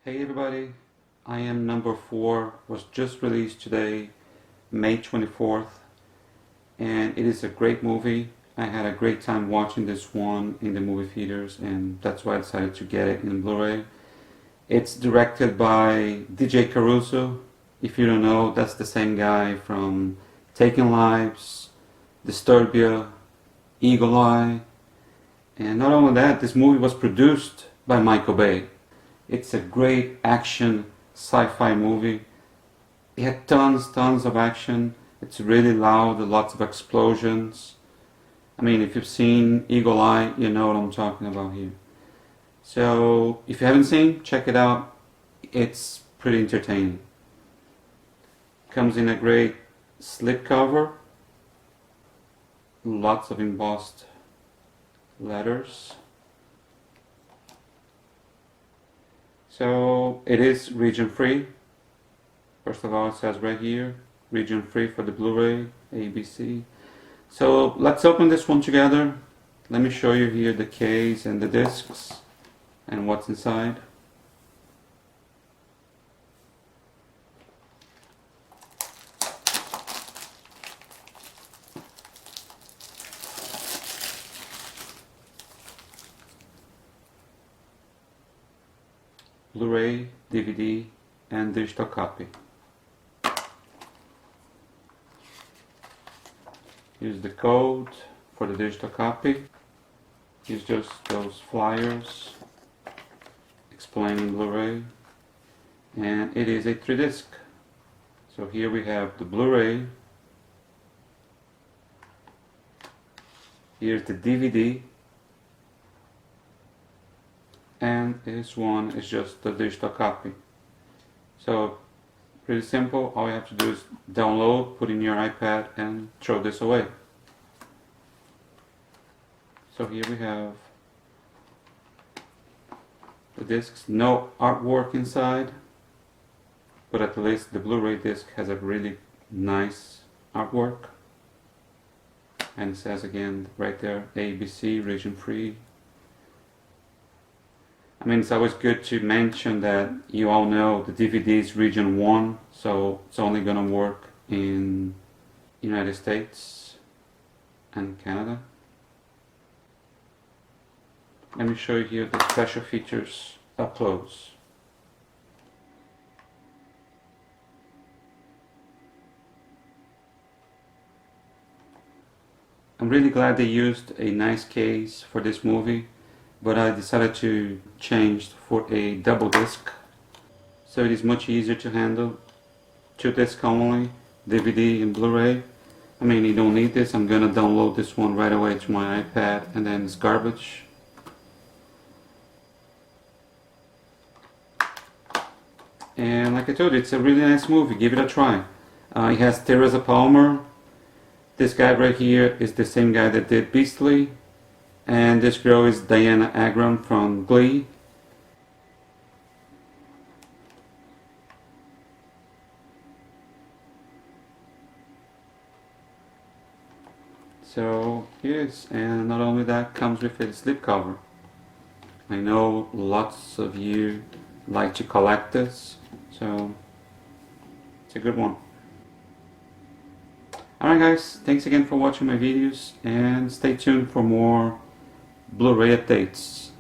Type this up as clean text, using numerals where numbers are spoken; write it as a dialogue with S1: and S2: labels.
S1: Hey everybody, I Am Number 4 was just released today, May 24th, and it is a great movie. I had a great time watching this one in the movie theaters, and that's why I decided to get it in Blu-ray. It's directed by DJ Caruso. If you don't know, that's the same guy from Taking Lives, Disturbia, Eagle Eye, and not only that, this movie was produced by Michael Bay. It's a great action sci-fi movie. It had tons of action. It's really loud, lots of explosions. I mean, if you've seen Eagle Eye, you know what I'm talking about here. So, if you haven't seen, check it out. It's pretty entertaining. Comes in a great slipcover. Lots of embossed letters. So it is region free. First of all, it says right here, region free for the Blu-ray, ABC. So let's open this one together. Let me show you here the case and the discs and what's inside. Blu-ray, DVD, and digital copy. Here's the code for the digital copy. Here's just those flyers explaining Blu-ray. And it is a 3-disc. So here we have the Blu-ray. Here's the DVD. And this one is just the digital copy. So pretty simple. All you have to do is download, put in your iPad, and throw this away. So here we have the discs. No artwork inside, but at least the Blu-ray disc has a really nice artwork. And it says again right there, ABC, region free. I mean, it's always good to mention that you all know the DVD is region 1, so it's only going to work in United States and Canada. Let me show you here the special features up close. I'm really glad they used a nice case for this movie, but I decided to change for a double disc, so it is much easier to handle. 2 discs only, DVD and Blu-ray. I mean, you don't need this. I'm gonna download this one right away to my iPad, and then it's garbage. And like I told you, it's a really nice movie. Give it a try. It has Teresa Palmer. This guy right here is the same guy that did Beastly. And this girl is Diana Agron from Glee. So yes, and not only that, comes with a slipcover. I know lots of you like to collect this, so it's a good one. Alright guys, thanks again for watching my videos, and stay tuned for more Blu-ray updates.